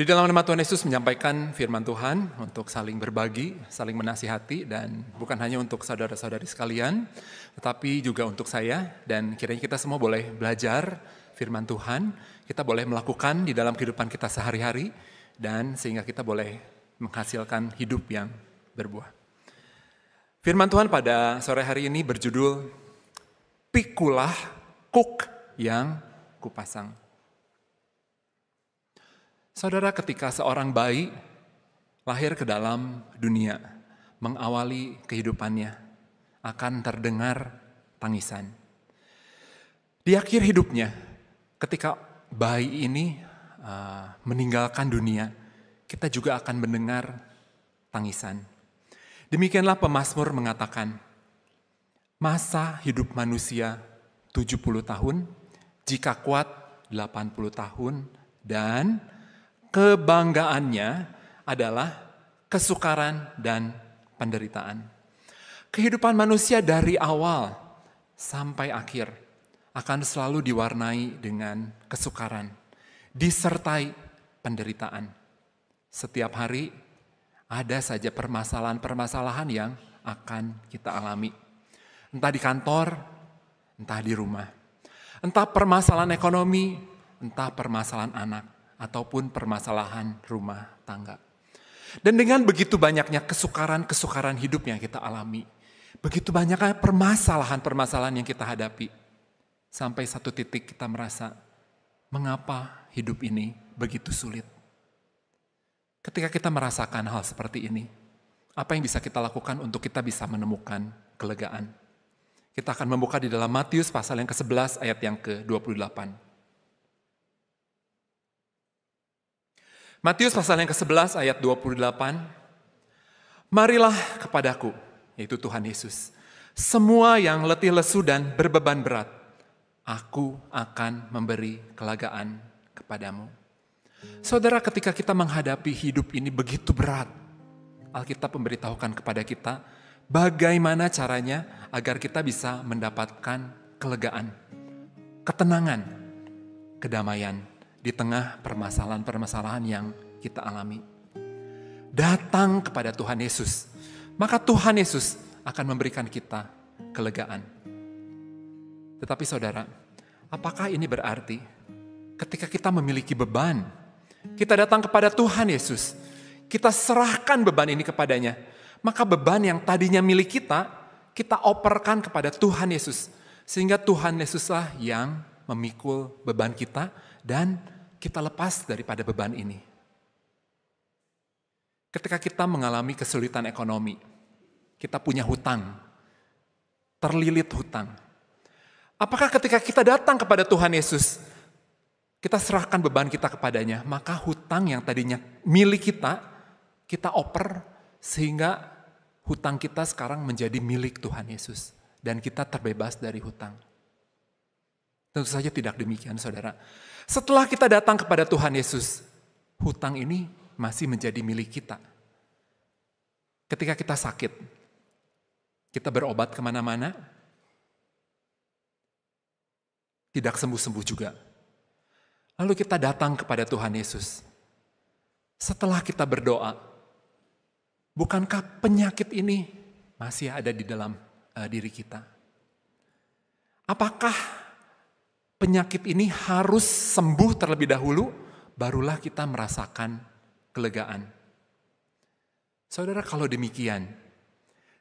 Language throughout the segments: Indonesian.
Di dalam nama Tuhan Yesus menyampaikan firman Tuhan untuk saling berbagi, saling menasihati, dan bukan hanya untuk saudara-saudari sekalian, tetapi juga untuk saya, dan kiranya kita semua boleh belajar firman Tuhan, kita boleh melakukan di dalam kehidupan kita sehari-hari, dan sehingga kita boleh menghasilkan hidup yang berbuah. Firman Tuhan pada sore hari ini berjudul, Pikulah kuk yang kupasang. Saudara, ketika seorang bayi lahir ke dalam dunia, mengawali kehidupannya, akan terdengar tangisan. Di akhir hidupnya, ketika bayi ini meninggalkan dunia, kita juga akan mendengar tangisan. Demikianlah pemazmur mengatakan, masa hidup manusia 70 tahun, jika kuat 80 tahun, dan kebanggaannya adalah kesukaran dan penderitaan. Kehidupan manusia dari awal sampai akhir akan selalu diwarnai dengan kesukaran, disertai penderitaan. Setiap hari ada saja permasalahan-permasalahan yang akan kita alami. Entah di kantor, entah di rumah. Entah permasalahan ekonomi, entah permasalahan anak, ataupun permasalahan rumah tangga. Dan dengan begitu banyaknya kesukaran-kesukaran hidup yang kita alami, begitu banyaknya permasalahan-permasalahan yang kita hadapi, sampai satu titik kita merasa, mengapa hidup ini begitu sulit? Ketika kita merasakan hal seperti ini, apa yang bisa kita lakukan untuk kita bisa menemukan kelegaan? Kita akan membuka di dalam Matius pasal yang ke-11 ayat yang ke-28. Matius pasal yang ke-11 ayat 28, marilah kepadaku, yaitu Tuhan Yesus, semua yang letih lesu dan berbeban berat, aku akan memberi kelegaan kepadamu. Saudara, ketika kita menghadapi hidup ini begitu berat, Alkitab memberitahukan kepada kita, bagaimana caranya agar kita bisa mendapatkan kelegaan, ketenangan, kedamaian, di tengah permasalahan-permasalahan yang kita alami. Datang kepada Tuhan Yesus, maka Tuhan Yesus akan memberikan kita kelegaan. Tetapi saudara, apakah ini berarti ketika kita memiliki beban, kita datang kepada Tuhan Yesus, kita serahkan beban ini kepadanya, maka beban yang tadinya milik kita, kita operkan kepada Tuhan Yesus, sehingga Tuhan Yesuslah yang memikul beban kita, dan kita lepas daripada beban ini. Ketika kita mengalami kesulitan ekonomi, kita punya hutang, terlilit hutang. Apakah ketika kita datang kepada Tuhan Yesus, kita serahkan beban kita kepadanya, maka hutang yang tadinya milik kita, kita oper sehingga hutang kita sekarang menjadi milik Tuhan Yesus. Dan kita terbebas dari hutang. Tentu saja tidak demikian, saudara. Setelah kita datang kepada Tuhan Yesus, hutang ini masih menjadi milik kita. Ketika kita sakit, kita berobat kemana-mana, tidak sembuh-sembuh juga. Lalu kita datang kepada Tuhan Yesus. Setelah kita berdoa, bukankah penyakit ini masih ada di dalam diri kita? Apakah penyakit ini harus sembuh terlebih dahulu, barulah kita merasakan kelegaan? Saudara, kalau demikian,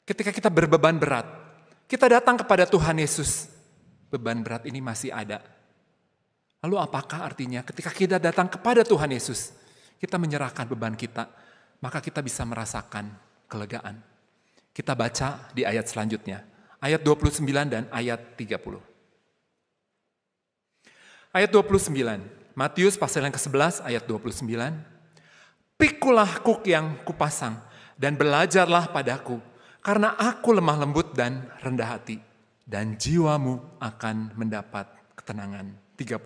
ketika kita berbeban berat, kita datang kepada Tuhan Yesus, beban berat ini masih ada. Lalu apakah artinya ketika kita datang kepada Tuhan Yesus, kita menyerahkan beban kita, maka kita bisa merasakan kelegaan? Kita baca di ayat selanjutnya, ayat 29 dan ayat 30. Ayat 29, Matius pasal yang ke-11 ayat 29. Pikulah kuk yang kupasang dan belajarlah padaku, karena aku lemah lembut dan rendah hati, dan jiwamu akan mendapat ketenangan. 30.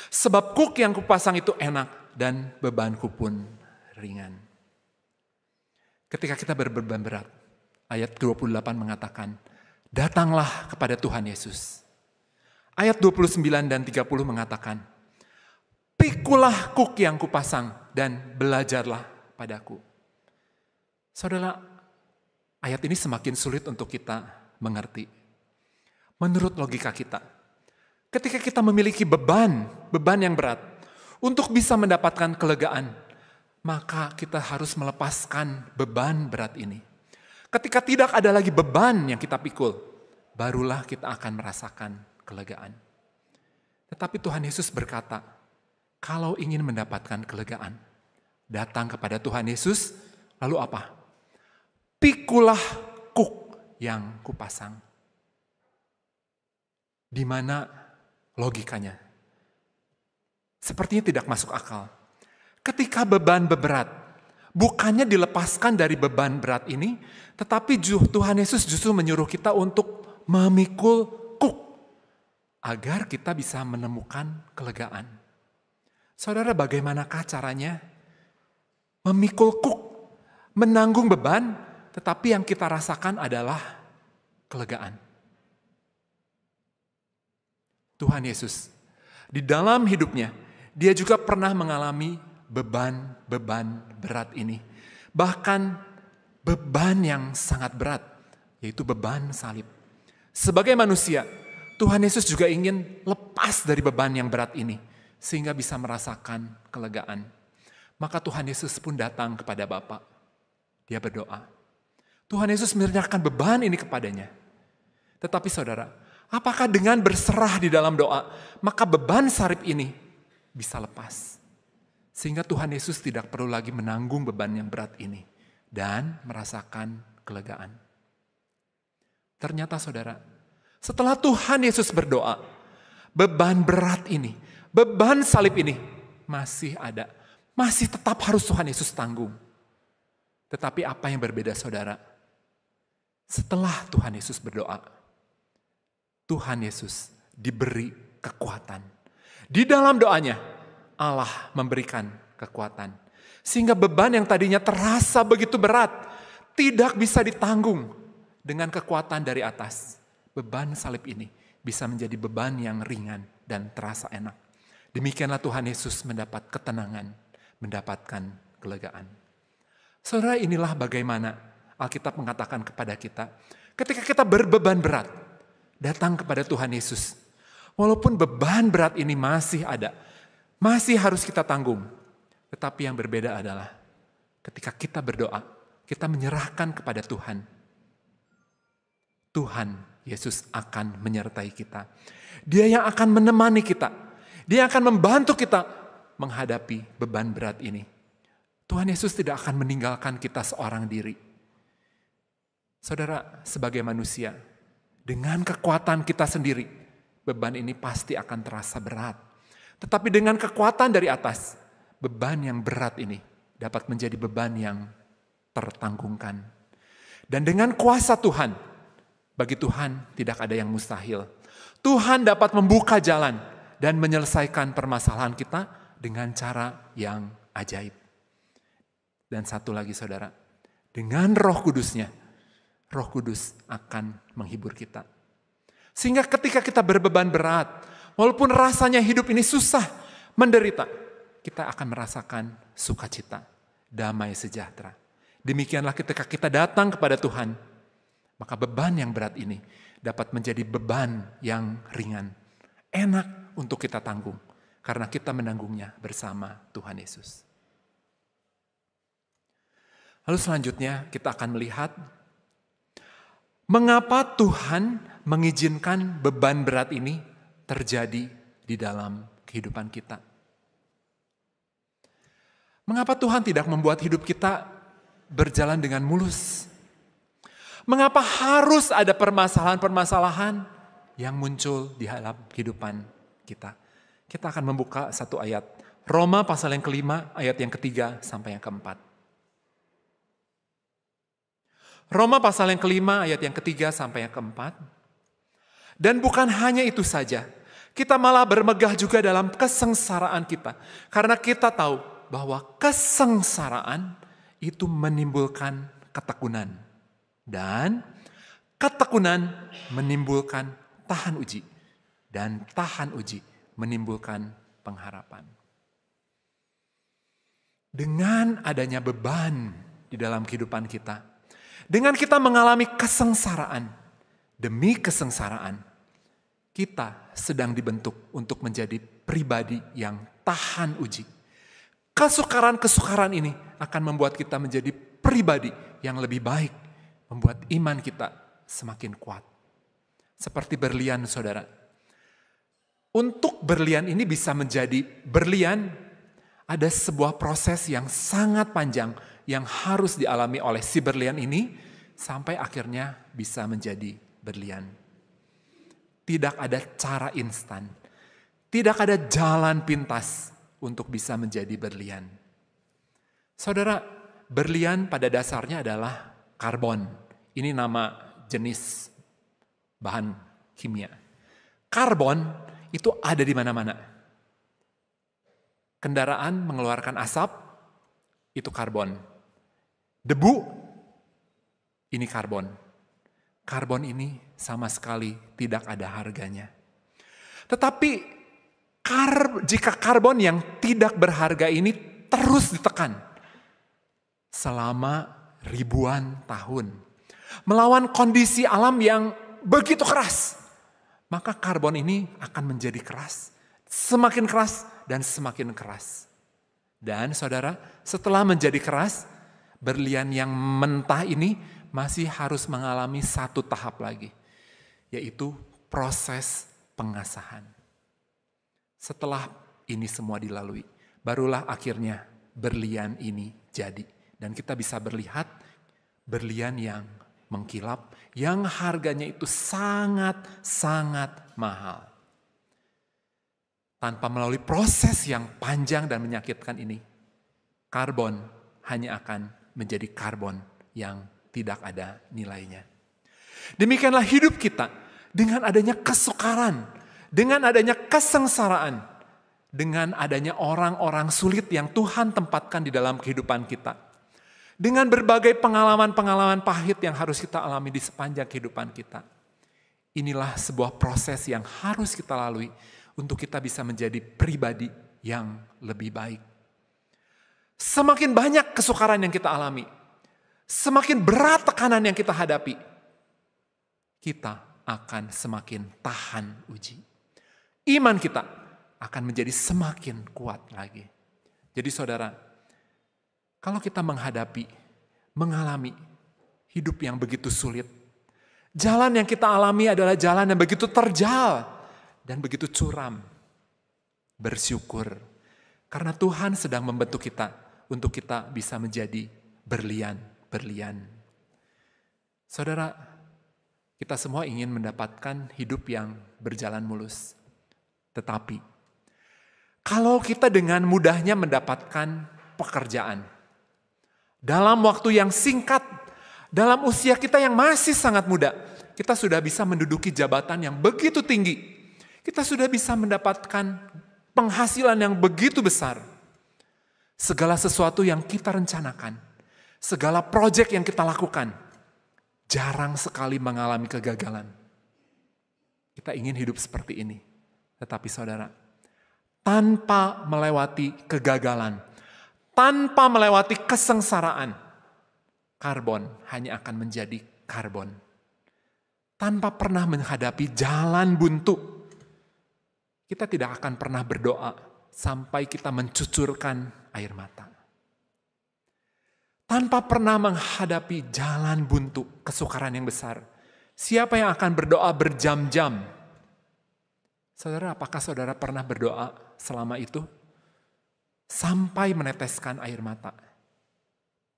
Sebab kuk yang kupasang itu enak dan bebanku pun ringan. Ketika kita berbeban berat, ayat 28 mengatakan, datanglah kepada Tuhan Yesus. Ayat 29 dan 30 mengatakan, Pikulah kuk yang kupasang dan belajarlah padaku. Saudara, ayat ini semakin sulit untuk kita mengerti. Menurut logika kita, ketika kita memiliki beban yang berat, untuk bisa mendapatkan kelegaan, maka kita harus melepaskan beban berat ini. Ketika tidak ada lagi beban yang kita pikul, barulah kita akan merasakan kelegaan. Tetapi Tuhan Yesus berkata, kalau ingin mendapatkan kelegaan, datang kepada Tuhan Yesus, lalu apa? Pikulah kuk yang kupasang. Di mana logikanya? Sepertinya tidak masuk akal. Ketika beban berat, bukannya dilepaskan dari beban berat ini, tetapi Tuhan Yesus justru menyuruh kita untuk memikul kuk, agar kita bisa menemukan kelegaan. Saudara, bagaimanakah caranya? Memikul kuk, menanggung beban, tetapi yang kita rasakan adalah kelegaan. Tuhan Yesus, di dalam hidupnya, dia juga pernah mengalami beban-beban berat ini. Bahkan beban yang sangat berat, yaitu beban salib. Sebagai manusia, Tuhan Yesus juga ingin lepas dari beban yang berat ini, sehingga bisa merasakan kelegaan. Maka Tuhan Yesus pun datang kepada Bapa. Dia berdoa. Tuhan Yesus menyerahkan beban ini kepadanya. Tetapi saudara, apakah dengan berserah di dalam doa, maka beban salib ini bisa lepas? Sehingga Tuhan Yesus tidak perlu lagi menanggung beban yang berat ini dan merasakan kelegaan. Ternyata saudara, setelah Tuhan Yesus berdoa, beban berat ini, beban salib ini masih ada. Masih tetap harus Tuhan Yesus tanggung. Tetapi apa yang berbeda saudara? Setelah Tuhan Yesus berdoa, Tuhan Yesus diberi kekuatan. Di dalam doanya, Allah memberikan kekuatan. Sehingga beban yang tadinya terasa begitu berat, tidak bisa ditanggung dengan kekuatan dari atas. Beban salib ini bisa menjadi beban yang ringan dan terasa enak. Demikianlah Tuhan Yesus mendapat ketenangan, mendapatkan kelegaan. Saudara, inilah bagaimana Alkitab mengatakan kepada kita, ketika kita berbeban berat, datang kepada Tuhan Yesus. Walaupun beban berat ini masih ada, masih harus kita tanggung. Tetapi yang berbeda adalah ketika kita berdoa, kita menyerahkan kepada Tuhan. Tuhan Yesus akan menyertai kita. Dia yang akan menemani kita. Dia akan membantu kita menghadapi beban berat ini. Tuhan Yesus tidak akan meninggalkan kita seorang diri. Saudara, sebagai manusia, dengan kekuatan kita sendiri, beban ini pasti akan terasa berat. Tetapi dengan kekuatan dari atas, beban yang berat ini dapat menjadi beban yang tertanggungkan. Dan dengan kuasa Tuhan, bagi Tuhan tidak ada yang mustahil. Tuhan dapat membuka jalan dan menyelesaikan permasalahan kita dengan cara yang ajaib. Dan satu lagi saudara, dengan Roh Kudusnya, Roh Kudus akan menghibur kita. Sehingga ketika kita berbeban berat, walaupun rasanya hidup ini susah, menderita, kita akan merasakan sukacita, damai sejahtera. Demikianlah ketika kita datang kepada Tuhan, maka beban yang berat ini dapat menjadi beban yang ringan. Enak untuk kita tanggung, karena kita menanggungnya bersama Tuhan Yesus. Lalu selanjutnya kita akan melihat mengapa Tuhan mengizinkan beban berat ini terjadi di dalam kehidupan kita. Mengapa Tuhan tidak membuat hidup kita berjalan dengan mulus? Mengapa harus ada permasalahan-permasalahan yang muncul di dalam kehidupan kita? Kita akan membuka satu ayat. Roma pasal yang kelima, ayat yang ketiga sampai yang keempat. Roma pasal yang kelima, ayat yang ketiga sampai yang keempat. Dan bukan hanya itu saja, kita malah bermegah juga dalam kesengsaraan kita. Karena kita tahu bahwa kesengsaraan itu menimbulkan ketekunan. Dan ketekunan menimbulkan tahan uji. Dan tahan uji menimbulkan pengharapan. Dengan adanya beban di dalam kehidupan kita, dengan kita mengalami kesengsaraan demi kesengsaraan, kita sedang dibentuk untuk menjadi pribadi yang tahan uji. Kesukaran-kesukaran ini akan membuat kita menjadi pribadi yang lebih baik, membuat iman kita semakin kuat. Seperti berlian, saudara. Untuk berlian ini bisa menjadi berlian, ada sebuah proses yang sangat panjang yang harus dialami oleh si berlian ini sampai akhirnya bisa menjadi berlian. Tidak ada cara instan, tidak ada jalan pintas untuk bisa menjadi berlian. Saudara, berlian pada dasarnya adalah karbon. Ini nama jenis bahan kimia. Karbon itu ada di mana-mana. Kendaraan mengeluarkan asap, itu karbon. Debu, ini karbon. Karbon ini sama sekali tidak ada harganya. Tetapi jika karbon yang tidak berharga ini terus ditekan selama ribuan tahun, melawan kondisi alam yang begitu keras, maka karbon ini akan menjadi keras. Semakin keras dan semakin keras. Dan saudara, setelah menjadi keras, berlian yang mentah ini masih harus mengalami satu tahap lagi, yaitu proses pengasahan. Setelah ini semua dilalui, barulah akhirnya berlian ini jadi. Dan kita bisa melihat berlian yang mengkilap, yang harganya itu sangat-sangat mahal. Tanpa melalui proses yang panjang dan menyakitkan ini, karbon hanya akan menjadi karbon yang tidak ada nilainya. Demikianlah hidup kita dengan adanya kesukaran, dengan adanya kesengsaraan, dengan adanya orang-orang sulit yang Tuhan tempatkan di dalam kehidupan kita. Dengan berbagai pengalaman-pengalaman pahit yang harus kita alami di sepanjang kehidupan kita. Inilah sebuah proses yang harus kita lalui untuk kita bisa menjadi pribadi yang lebih baik. Semakin banyak kesukaran yang kita alami, semakin berat tekanan yang kita hadapi, kita akan semakin tahan uji. Iman kita akan menjadi semakin kuat lagi. Jadi saudara, kalau kita mengalami hidup yang begitu sulit, jalan yang kita alami adalah jalan yang begitu terjal dan begitu curam. Bersyukur karena Tuhan sedang membentuk kita untuk kita bisa menjadi berlian-berlian. Saudara, kita semua ingin mendapatkan hidup yang berjalan mulus. Tetapi kalau kita dengan mudahnya mendapatkan pekerjaan dalam waktu yang singkat, dalam usia kita yang masih sangat muda, kita sudah bisa menduduki jabatan yang begitu tinggi. Kita sudah bisa mendapatkan penghasilan yang begitu besar. Segala sesuatu yang kita rencanakan, segala proyek yang kita lakukan, jarang sekali mengalami kegagalan. Kita ingin hidup seperti ini. Tetapi saudara, tanpa melewati kegagalan, tanpa melewati kesengsaraan, karbon hanya akan menjadi karbon. Tanpa pernah menghadapi jalan buntu, kita tidak akan pernah berdoa sampai kita mencucurkan air mata. Tanpa pernah menghadapi jalan buntu, kesukaran yang besar, siapa yang akan berdoa berjam-jam? Saudara, apakah saudara pernah berdoa selama itu? Sampai meneteskan air mata.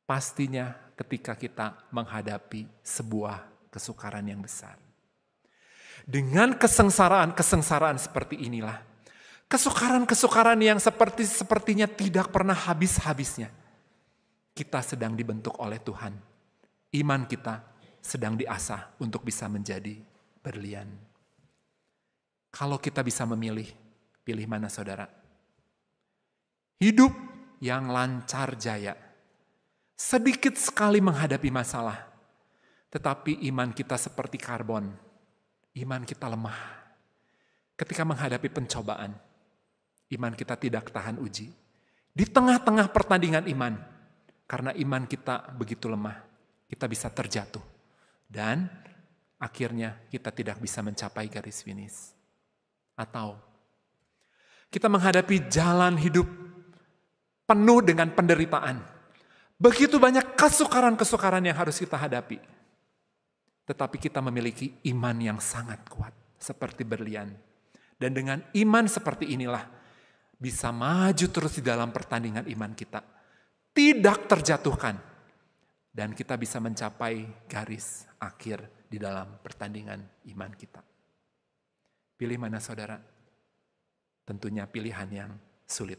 Pastinya ketika kita menghadapi sebuah kesukaran yang besar. Dengan kesengsaraan-kesengsaraan seperti inilah, kesukaran-kesukaran yang sepertinya tidak pernah habis-habisnya, kita sedang dibentuk oleh Tuhan. Iman kita sedang diasah untuk bisa menjadi berlian. Kalau kita bisa memilih, pilih mana saudara? Hidup yang lancar jaya, sedikit sekali menghadapi masalah, tetapi iman kita seperti karbon. Iman kita lemah. Ketika menghadapi pencobaan, iman kita tidak tahan uji. Di tengah-tengah pertandingan iman, karena iman kita begitu lemah, kita bisa terjatuh. Dan akhirnya kita tidak bisa mencapai garis finish. Atau kita menghadapi jalan hidup penuh dengan penderitaan. Begitu banyak kesukaran-kesukaran yang harus kita hadapi. Tetapi kita memiliki iman yang sangat kuat, seperti berlian. Dan dengan iman seperti inilah, bisa maju terus di dalam pertandingan iman kita. Tidak terjatuhkan. Dan kita bisa mencapai garis akhir di dalam pertandingan iman kita. Pilih mana saudara? Tentunya pilihan yang sulit.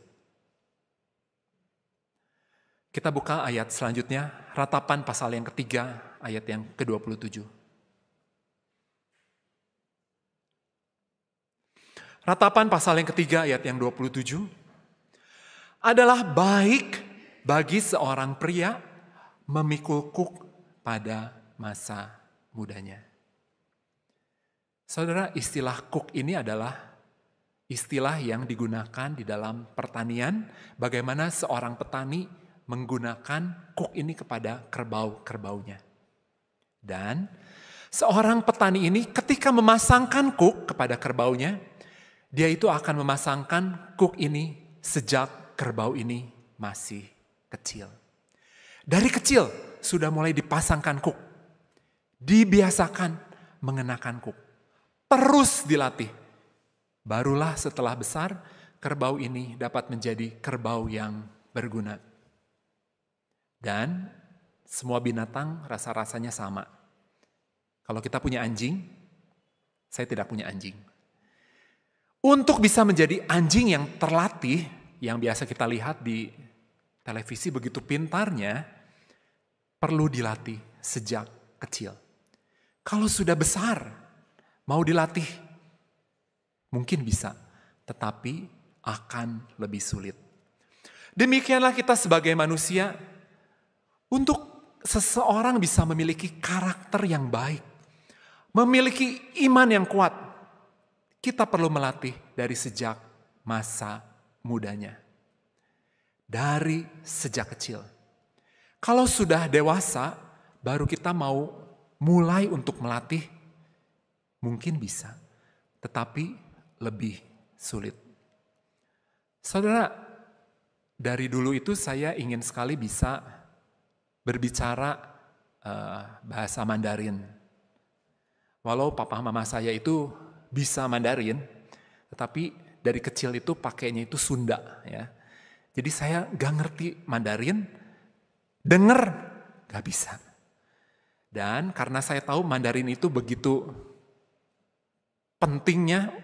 Kita buka ayat selanjutnya, Ratapan pasal yang ketiga, ayat yang ke-27. Ratapan pasal yang ketiga ayat yang 27 adalah baik bagi seorang pria memikul kuk pada masa mudanya. Saudara, istilah kuk ini adalah istilah yang digunakan di dalam pertanian, bagaimana seorang petani menggunakan kuk ini kepada kerbau-kerbaunya. Dan seorang petani ini ketika memasangkan kuk kepada kerbaunya, dia itu akan memasangkan kuk ini sejak kerbau ini masih kecil. Dari kecil sudah mulai dipasangkan kuk. Dibiasakan mengenakan kuk. Terus dilatih. Barulah setelah besar, kerbau ini dapat menjadi kerbau yang berguna. Dan semua binatang rasa-rasanya sama. Kalau kita punya anjing, saya tidak punya anjing. Untuk bisa menjadi anjing yang terlatih, yang biasa kita lihat di televisi begitu pintarnya, perlu dilatih sejak kecil. Kalau sudah besar, mau dilatih, mungkin bisa, tetapi akan lebih sulit. Demikianlah kita sebagai manusia, untuk seseorang bisa memiliki karakter yang baik, memiliki iman yang kuat, kita perlu melatih dari sejak masa mudanya. Dari sejak kecil. Kalau sudah dewasa, baru kita mau mulai untuk melatih, mungkin bisa. Tetapi lebih sulit. Saudara, dari dulu itu saya ingin sekali bisa berbicara bahasa Mandarin. Walau papa mama saya itu bisa Mandarin, tetapi dari kecil itu pakainya itu Sunda, ya. Jadi saya gak ngerti Mandarin, denger gak bisa. Dan karena saya tahu Mandarin itu begitu pentingnya,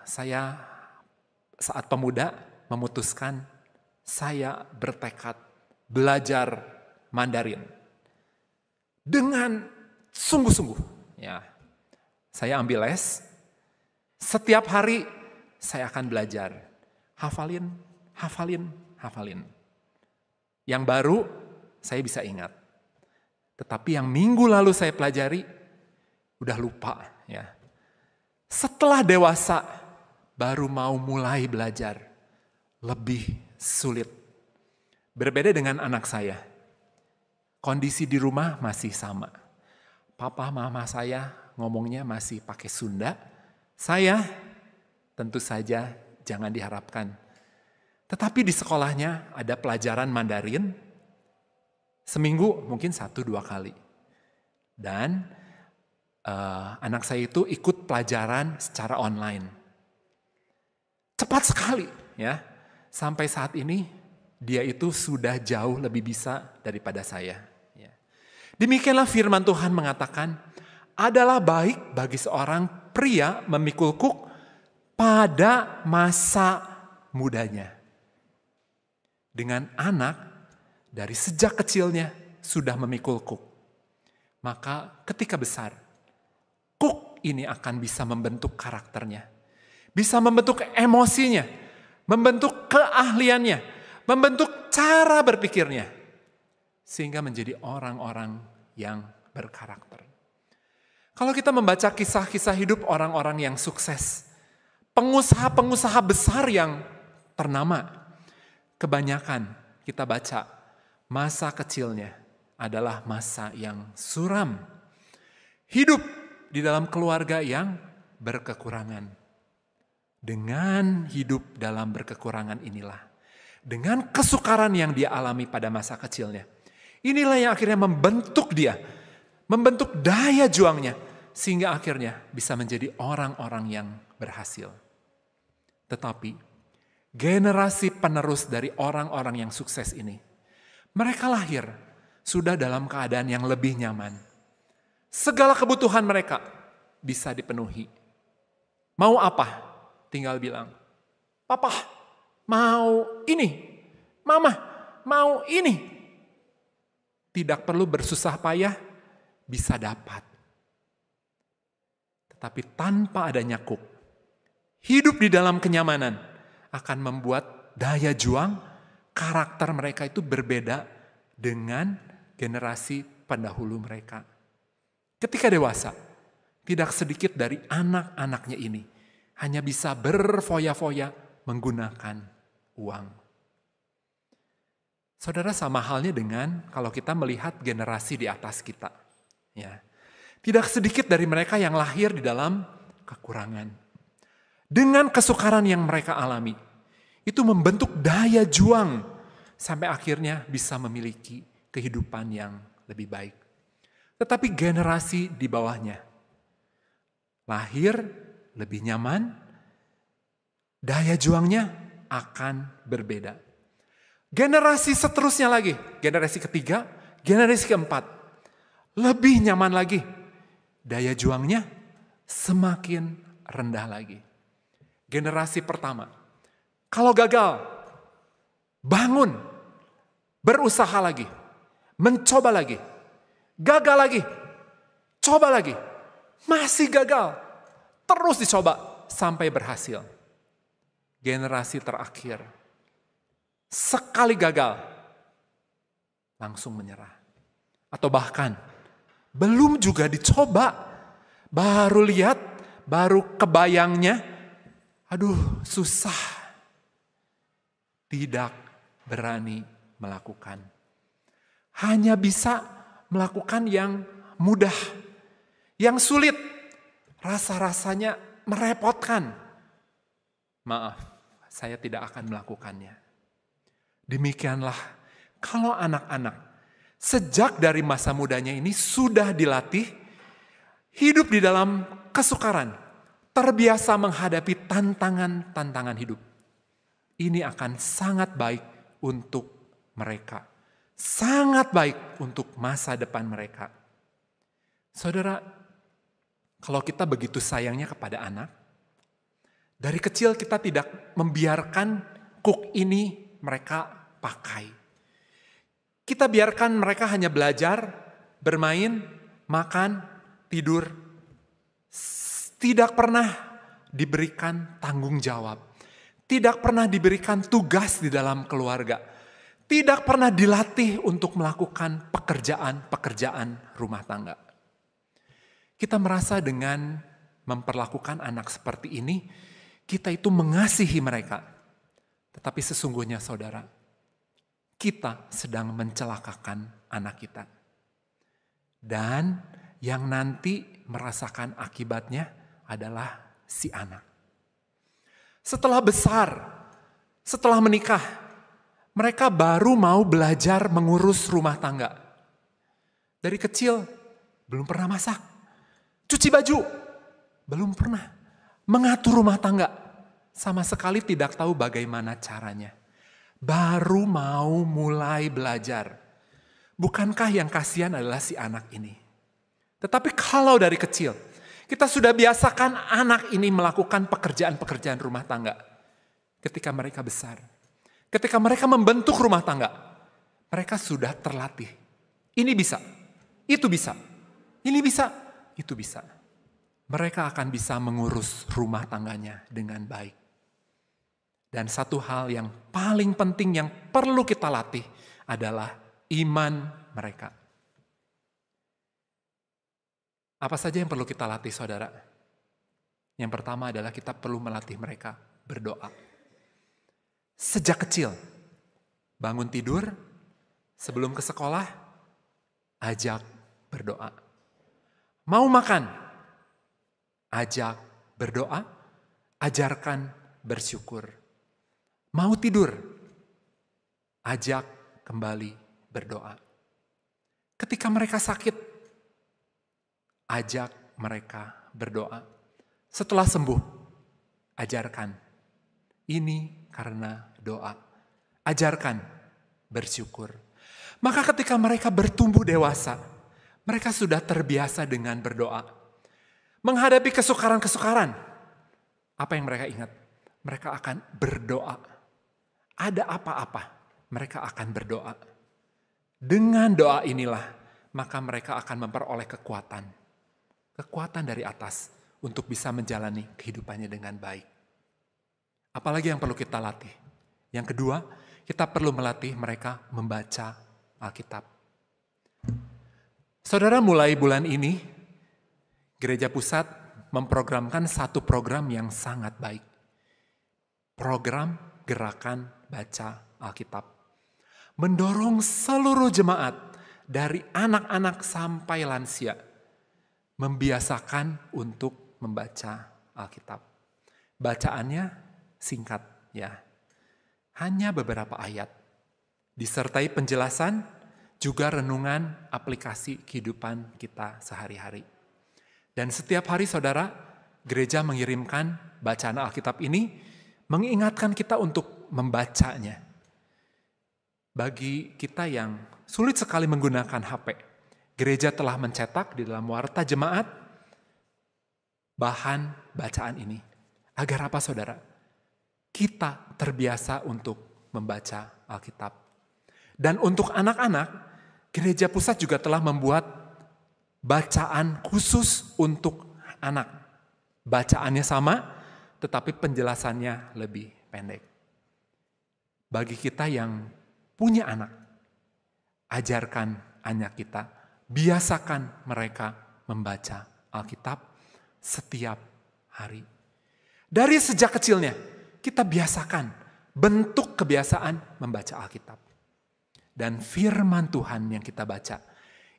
saya saat pemuda memutuskan saya bertekad belajar Mandarin dengan sungguh-sungguh, ya. Saya ambil les, setiap hari saya akan belajar. Hafalin. Yang baru saya bisa ingat. Tetapi yang minggu lalu saya pelajari, udah lupa. Ya. Setelah dewasa, baru mau mulai belajar. Lebih sulit. Berbeda dengan anak saya. Kondisi di rumah masih sama. Papa mama saya ngomongnya masih pakai Sunda, saya tentu saja jangan diharapkan. Tetapi di sekolahnya ada pelajaran Mandarin, seminggu mungkin 1-2 kali. Dan anak saya itu ikut pelajaran secara online. Cepat sekali ya, sampai saat ini dia itu sudah jauh lebih bisa daripada saya. Ya. Demikianlah firman Tuhan mengatakan, adalah baik bagi seorang pria memikul kuk pada masa mudanya. Dengan anak dari sejak kecilnya sudah memikul kuk. Maka ketika besar, kuk ini akan bisa membentuk karakternya. Bisa membentuk emosinya, membentuk keahliannya, membentuk cara berpikirnya. Sehingga menjadi orang-orang yang berkarakter. Kalau kita membaca kisah-kisah hidup orang-orang yang sukses, pengusaha-pengusaha besar yang ternama, kebanyakan kita baca masa kecilnya adalah masa yang suram. Hidup di dalam keluarga yang berkekurangan. Dengan hidup dalam berkekurangan inilah, dengan kesukaran yang dia alami pada masa kecilnya, inilah yang akhirnya membentuk dia, membentuk daya juangnya, sehingga akhirnya bisa menjadi orang-orang yang berhasil. Tetapi generasi penerus dari orang-orang yang sukses ini, mereka lahir sudah dalam keadaan yang lebih nyaman. Segala kebutuhan mereka bisa dipenuhi. Mau apa? Tinggal bilang, "Papa, mau ini. Mama, mau ini." Tidak perlu bersusah payah, bisa dapat. Tetapi tanpa adanya kuk, hidup di dalam kenyamanan akan membuat daya juang, karakter mereka itu berbeda dengan generasi pendahulu mereka. Ketika dewasa, tidak sedikit dari anak-anaknya ini hanya bisa berfoya-foya menggunakan uang. Saudara, sama halnya dengan kalau kita melihat generasi di atas kita. Ya. Tidak sedikit dari mereka yang lahir di dalam kekurangan. Dengan kesukaran yang mereka alami, itu membentuk daya juang sampai akhirnya bisa memiliki kehidupan yang lebih baik. Tetapi generasi di bawahnya lahir lebih nyaman, daya juangnya akan berbeda. Generasi seterusnya lagi, generasi ketiga, generasi keempat, lebih nyaman lagi, daya juangnya semakin rendah lagi. Generasi pertama, kalau gagal, bangun, berusaha lagi, mencoba lagi, gagal lagi, coba lagi, masih gagal, terus dicoba sampai berhasil. Generasi terakhir, sekali gagal, langsung menyerah. Atau bahkan, belum juga dicoba, baru lihat, baru kebayangnya, aduh susah. Tidak berani melakukan. Hanya bisa melakukan yang mudah, yang sulit, rasa-rasanya merepotkan. Maaf, saya tidak akan melakukannya. Demikianlah kalau anak-anak sejak dari masa mudanya ini sudah dilatih hidup di dalam kesukaran, terbiasa menghadapi tantangan-tantangan hidup. Ini akan sangat baik untuk mereka. Sangat baik untuk masa depan mereka. Saudara, kalau kita begitu sayangnya kepada anak, dari kecil kita tidak membiarkan kuk ini mereka pakai. Kita biarkan mereka hanya belajar, bermain, makan, tidur. Tidak pernah diberikan tanggung jawab. Tidak pernah diberikan tugas di dalam keluarga. Tidak pernah dilatih untuk melakukan pekerjaan-pekerjaan rumah tangga. Kita merasa dengan memperlakukan anak seperti ini, kita itu mengasihi mereka. Tetapi sesungguhnya saudara, kita sedang mencelakakan anak kita. Dan yang nanti merasakan akibatnya adalah si anak. Setelah besar, setelah menikah, mereka baru mau belajar mengurus rumah tangga. Dari kecil belum pernah masak, cuci baju belum pernah, mengatur rumah tangga sama sekali tidak tahu bagaimana caranya. Baru mau mulai belajar. Bukankah yang kasihan adalah si anak ini? Tetapi kalau dari kecil kita sudah biasakan anak ini melakukan pekerjaan-pekerjaan rumah tangga. Ketika mereka besar, ketika mereka membentuk rumah tangga, mereka sudah terlatih. Ini bisa, itu bisa, ini bisa, itu bisa. Mereka akan bisa mengurus rumah tangganya dengan baik. Dan satu hal yang paling penting yang perlu kita latih adalah iman mereka. Apa saja yang perlu kita latih, saudara? Yang pertama adalah kita perlu melatih mereka berdoa. Sejak kecil, Bangun tidur, sebelum ke sekolah, ajak berdoa. Mau makan, ajak berdoa, ajarkan bersyukur. Mau tidur, ajak kembali berdoa. Ketika mereka sakit, ajak mereka berdoa. Setelah sembuh, ajarkan. Ini karena doa. Ajarkan bersyukur. Maka ketika mereka bertumbuh dewasa, mereka sudah terbiasa dengan berdoa. Menghadapi kesukaran-kesukaran, apa yang mereka ingat? Mereka akan berdoa. Ada apa-apa, mereka akan berdoa. Dengan doa inilah, maka mereka akan memperoleh kekuatan. Kekuatan dari atas untuk bisa menjalani kehidupannya dengan baik. Apalagi yang perlu kita latih? Yang kedua, kita perlu melatih mereka membaca Alkitab. Saudara, mulai bulan ini, Gereja Pusat memprogramkan satu program yang sangat baik. Program Gerakan Baca Alkitab. Mendorong seluruh jemaat dari anak-anak sampai lansia membiasakan untuk membaca Alkitab. Bacaannya singkat ya. Hanya beberapa ayat. Disertai penjelasan juga renungan aplikasi kehidupan kita sehari-hari. Dan setiap hari saudara, gereja mengirimkan bacaan Alkitab ini mengingatkan kita untuk membacanya. Bagi kita yang sulit sekali menggunakan HP, gereja telah mencetak di dalam warta jemaat bahan bacaan ini. Agar apa saudara? Kita terbiasa untuk membaca Alkitab. Dan untuk anak-anak, Gereja Pusat juga telah membuat bacaan khusus untuk anak. Bacaannya sama, tetapi penjelasannya lebih pendek. Bagi kita yang punya anak, ajarkan anak kita, biasakan mereka membaca Alkitab setiap hari. Dari sejak kecilnya, kita biasakan bentuk kebiasaan membaca Alkitab. Dan firman Tuhan yang kita baca,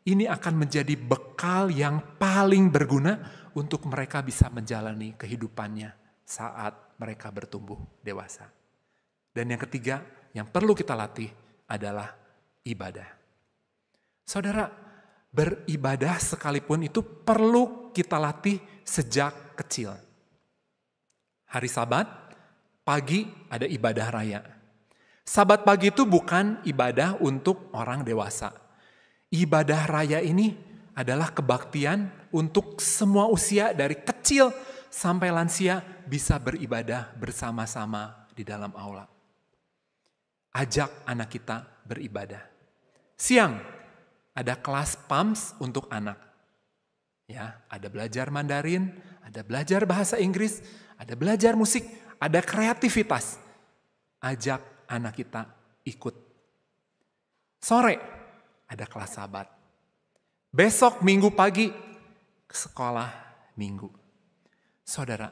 ini akan menjadi bekal yang paling berguna untuk mereka bisa menjalani kehidupannya saat mereka bertumbuh dewasa. Dan yang ketiga, yang perlu kita latih adalah ibadah. Saudara, beribadah sekalipun itu perlu kita latih sejak kecil. Hari Sabat, pagi ada ibadah raya. Sabat pagi itu bukan ibadah untuk orang dewasa. Ibadah raya ini adalah kebaktian untuk semua usia dari kecil sampai lansia bisa beribadah bersama-sama di dalam aula. Ajak anak kita beribadah. Siang ada kelas PAMS untuk anak. Ya, ada belajar Mandarin, ada belajar bahasa Inggris, ada belajar musik, ada kreativitas. Ajak anak kita ikut. Sore ada kelas Sabat. Besok Minggu pagi sekolah Minggu. Saudara,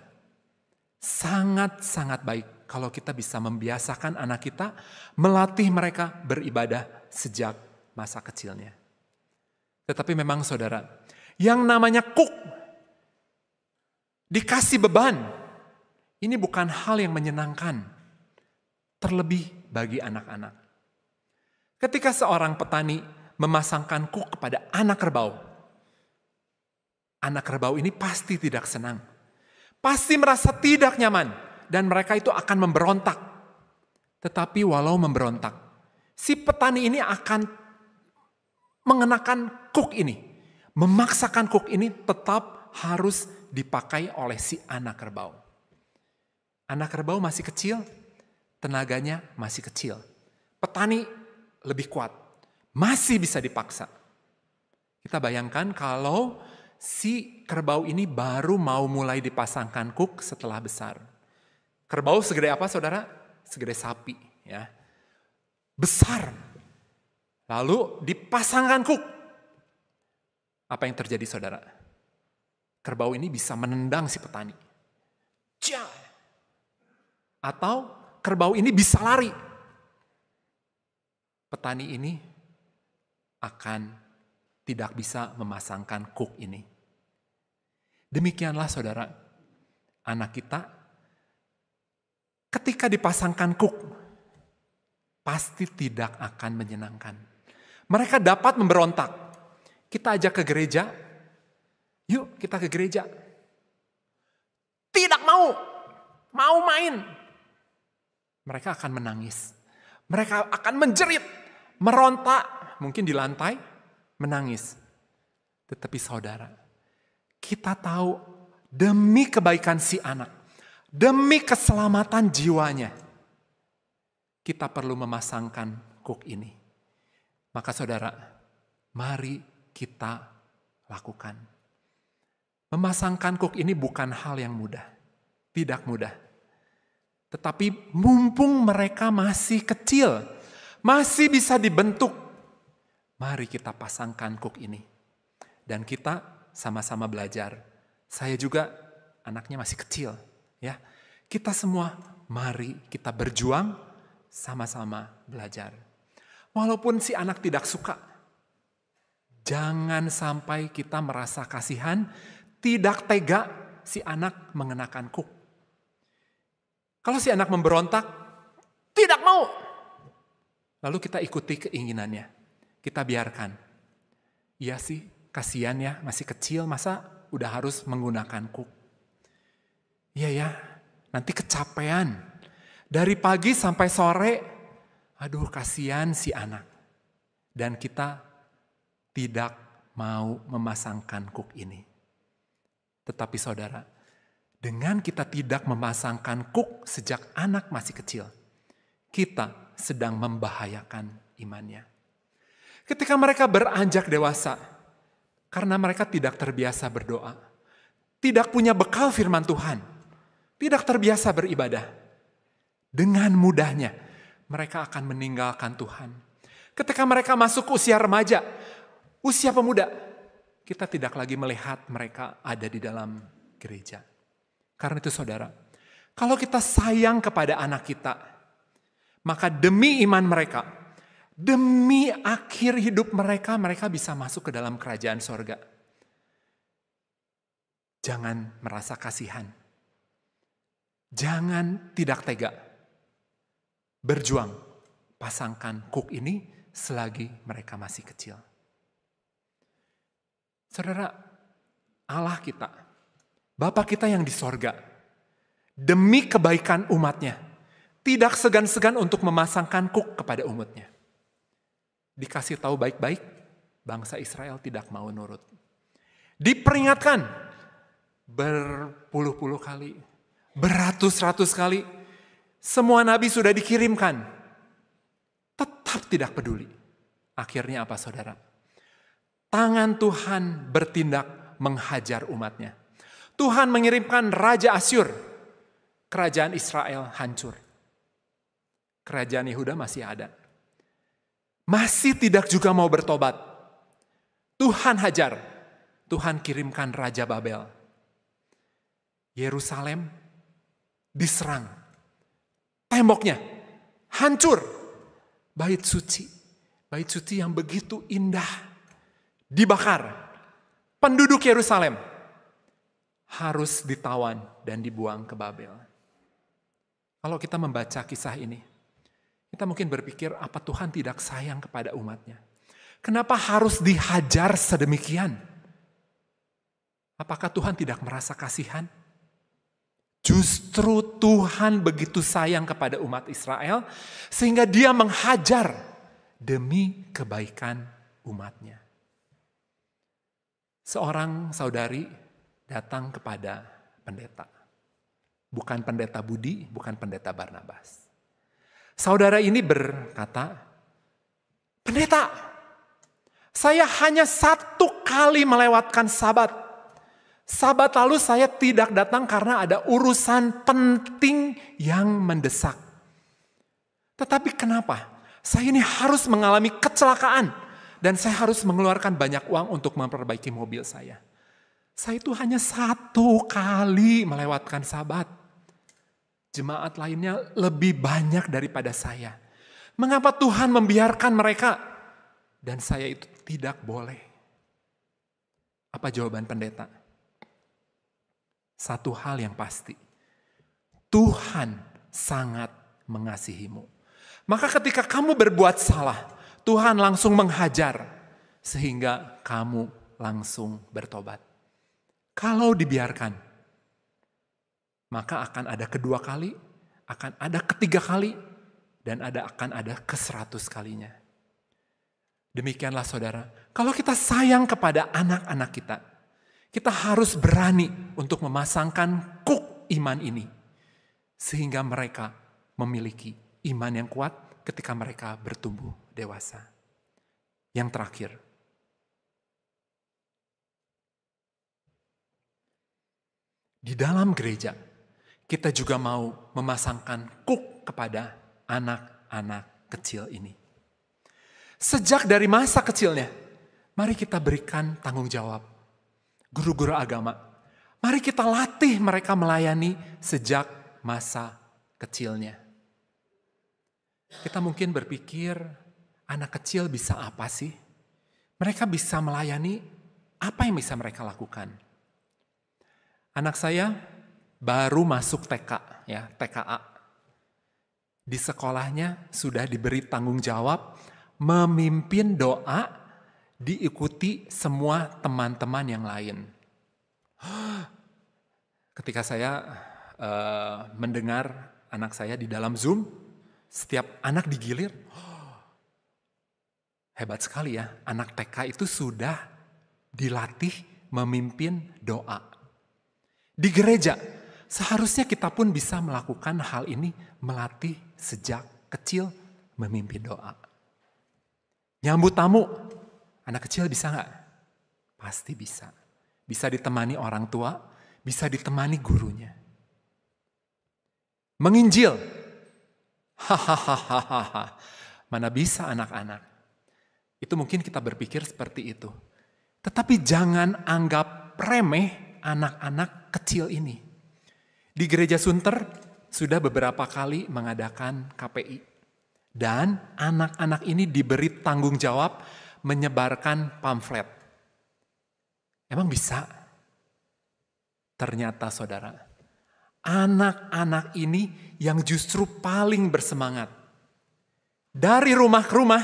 sangat-sangat baik kalau kita bisa membiasakan anak kita, melatih mereka beribadah sejak masa kecilnya. Tetapi memang saudara, yang namanya cook, dikasih beban, ini bukan hal yang menyenangkan. Terlebih bagi anak-anak. Ketika seorang petani memasangkan kuk kepada anak kerbau ini pasti tidak senang. Pasti merasa tidak nyaman dan mereka itu akan memberontak. Tetapi walau memberontak, si petani ini akan mengenakan kuk ini. Memaksakan kuk ini tetap harus dipakai oleh si anak kerbau. Anak kerbau masih kecil, tenaganya masih kecil. Petani lebih kuat, masih bisa dipaksa. Kita bayangkan kalau si kerbau ini baru mau mulai dipasangkan kuk setelah besar. Kerbau segede apa saudara? Segede sapi. Ya. Besar. Lalu dipasangkan kuk. Apa yang terjadi saudara? Kerbau ini bisa menendang si petani. Atau kerbau ini bisa lari. petani ini akan tidak bisa memasangkan kuk ini. Demikianlah saudara, anak kita ketika dipasangkan kuk, pasti tidak akan menyenangkan. Mereka dapat memberontak. Kita ajak ke gereja, yuk kita ke gereja. Tidak mau main. Mereka akan menangis. Mereka akan menjerit, merontak, mungkin di lantai, menangis. Tetapi saudara, kita tahu demi kebaikan si anak, demi keselamatan jiwanya, kita perlu memasangkan kuk ini. Maka saudara, mari kita lakukan. Memasangkan kuk ini bukan hal yang mudah, tidak mudah. Tetapi mumpung mereka masih kecil, masih bisa dibentuk, mari kita pasangkan kuk ini. Dan kita sama-sama belajar. Saya juga anaknya masih kecil, ya. Kita semua mari kita berjuang sama-sama belajar. Walaupun si anak tidak suka, jangan sampai kita merasa kasihan, tidak tega si anak mengenakan kuk. Kalau si anak memberontak, tidak mau. Lalu kita ikuti keinginannya. Kita biarkan. Iya sih, kasihan ya, masih kecil, masa udah harus menggunakan kuk. Iya ya, nanti kecapean. Dari pagi sampai sore, aduh kasihan si anak. Dan kita tidak mau memasangkan kuk ini. Tetapi saudara, dengan kita tidak memasangkan kuk sejak anak masih kecil, kita sedang membahayakan imannya. Ketika mereka beranjak dewasa, karena mereka tidak terbiasa berdoa, tidak punya bekal firman Tuhan, tidak terbiasa beribadah, dengan mudahnya mereka akan meninggalkan Tuhan. Ketika mereka masuk usia remaja, usia pemuda, kita tidak lagi melihat mereka ada di dalam gereja. Karena itu saudara, kalau kita sayang kepada anak kita, maka demi iman mereka, demi akhir hidup mereka, mereka bisa masuk ke dalam kerajaan sorga. Jangan merasa kasihan. Jangan tidak tega. Berjuang, pasangkan kuk ini selagi mereka masih kecil. Saudara, Allah kita, Bapa kita yang di sorga, demi kebaikan umatnya, tidak segan-segan untuk memasangkan kuk kepada umatnya. Dikasih tahu baik-baik, bangsa Israel tidak mau nurut. Diperingatkan berpuluh-puluh kali, beratus-ratus kali, semua nabi sudah dikirimkan, tetap tidak peduli. Akhirnya apa saudara? Tangan Tuhan bertindak menghajar umatnya. Tuhan mengirimkan Raja Asyur, kerajaan Israel hancur. Kerajaan Yehuda masih ada. Masih tidak juga mau bertobat. Tuhan hajar, Tuhan kirimkan Raja Babel. Yerusalem diserang. Temboknya hancur. Bait suci yang begitu indah, dibakar. Penduduk Yerusalem harus ditawan dan dibuang ke Babel. Kalau kita membaca kisah ini, kita mungkin berpikir apa Tuhan tidak sayang kepada umatnya? Kenapa harus dihajar sedemikian? Apakah Tuhan tidak merasa kasihan? Justru Tuhan begitu sayang kepada umat Israel sehingga dia menghajar demi kebaikan umatnya. Seorang saudari datang kepada pendeta. Bukan pendeta Budi, bukan pendeta Barnabas. Saudara ini berkata, "Pendeta, saya hanya 1 kali melewatkan Sabat. Sabat lalu saya tidak datang karena ada urusan penting yang mendesak. Tetapi kenapa? Saya ini harus mengalami kecelakaan dan saya harus mengeluarkan banyak uang untuk memperbaiki mobil saya. Saya itu hanya 1 kali melewatkan Sabat. Jemaat lainnya lebih banyak daripada saya. Mengapa Tuhan membiarkan mereka dan saya itu tidak boleh? Apa jawaban pendeta? Satu hal yang pasti, Tuhan sangat mengasihimu. Maka ketika kamu berbuat salah, Tuhan langsung menghajar sehingga kamu langsung bertobat. Kalau dibiarkan, maka akan ada kedua kali, akan ada ketiga kali, dan akan ada ke-100 kalinya. Demikianlah saudara, kalau kita sayang kepada anak-anak kita, kita harus berani untuk memasangkan kuk iman ini. Sehingga mereka memiliki iman yang kuat ketika mereka bertumbuh dewasa. Yang terakhir, di dalam gereja, kita juga mau memasangkan kuk kepada anak-anak kecil ini. Sejak dari masa kecilnya, mari kita berikan tanggung jawab. Guru-guru agama, mari kita latih mereka melayani sejak masa kecilnya. Kita mungkin berpikir, anak kecil bisa apa sih? Mereka bisa melayani, apa yang bisa mereka lakukan? Anak saya baru masuk TK, ya, TKA. Di sekolahnya sudah diberi tanggung jawab memimpin doa, diikuti semua teman-teman yang lain. Ketika saya mendengar anak saya di dalam Zoom, setiap anak digilir, hebat sekali ya, anak TK itu sudah dilatih memimpin doa. Di gereja, seharusnya kita pun bisa melakukan hal ini, melatih sejak kecil memimpin doa. Nyambut tamu, anak kecil bisa nggak? Pasti bisa. Bisa ditemani orang tua, bisa ditemani gurunya. Menginjil, hahaha, mana bisa anak-anak. Itu mungkin kita berpikir seperti itu. Tetapi jangan anggap remeh anak-anak kecil ini. Di Gereja Sunter sudah beberapa kali mengadakan KPI. Dan anak-anak ini diberi tanggung jawab menyebarkan pamflet. Emang bisa? Ternyata saudara, anak-anak ini yang justru paling bersemangat. Dari rumah ke rumah,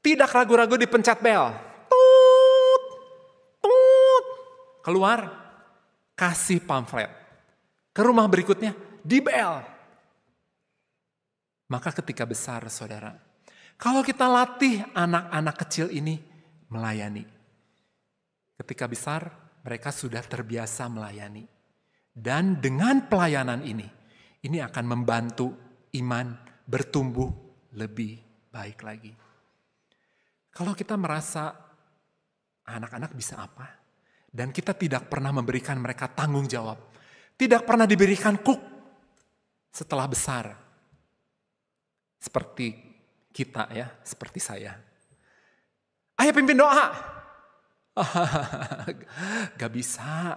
tidak ragu-ragu dipencet bel. Tut, tut. Keluar, kasih pamflet. Ke rumah berikutnya, di bel. Maka ketika besar saudara, kalau kita latih anak-anak kecil ini melayani. Ketika besar mereka sudah terbiasa melayani. Dan dengan pelayanan ini akan membantu iman bertumbuh lebih baik lagi. Kalau kita merasa anak-anak bisa apa? Dan kita tidak pernah memberikan mereka tanggung jawab. Tidak pernah diberikan kuk setelah besar. Seperti kita ya, seperti saya. Ayo pimpin doa. Gak bisa,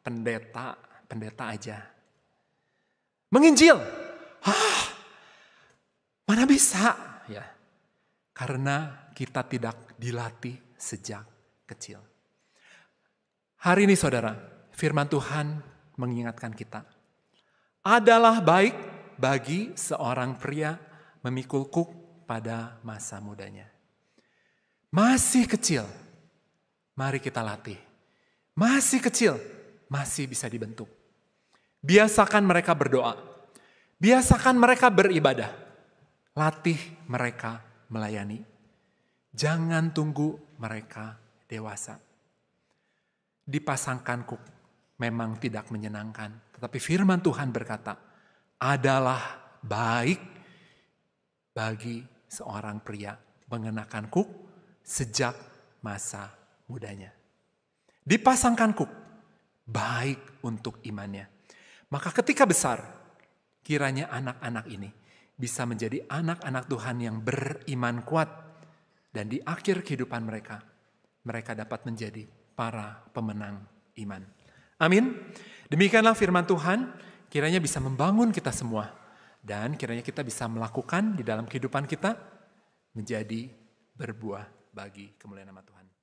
pendeta aja. Menginjil, mana bisa ya? Karena kita tidak dilatih sejak kecil. Hari ini saudara, firman Tuhan mengingatkan kita. Adalah baik bagi seorang pria memikul kuk pada masa mudanya. Masih kecil, mari kita latih. Masih kecil, masih bisa dibentuk. Biasakan mereka berdoa. Biasakan mereka beribadah. Latih mereka melayani. Jangan tunggu mereka dewasa. Dipasangkan kuk memang tidak menyenangkan. Tetapi firman Tuhan berkata, adalah baik bagi seorang pria mengenakan kuk sejak masa mudanya. Dipasangkan kuk, baik untuk imannya. Maka ketika besar, kiranya anak-anak ini bisa menjadi anak-anak Tuhan yang beriman kuat. Dan di akhir kehidupan mereka, mereka dapat menjadi para pemenang iman. Amin. Demikianlah firman Tuhan, kiranya bisa membangun kita semua. Dan kiranya kita bisa melakukan di dalam kehidupan kita menjadi berbuah bagi kemuliaan nama Tuhan.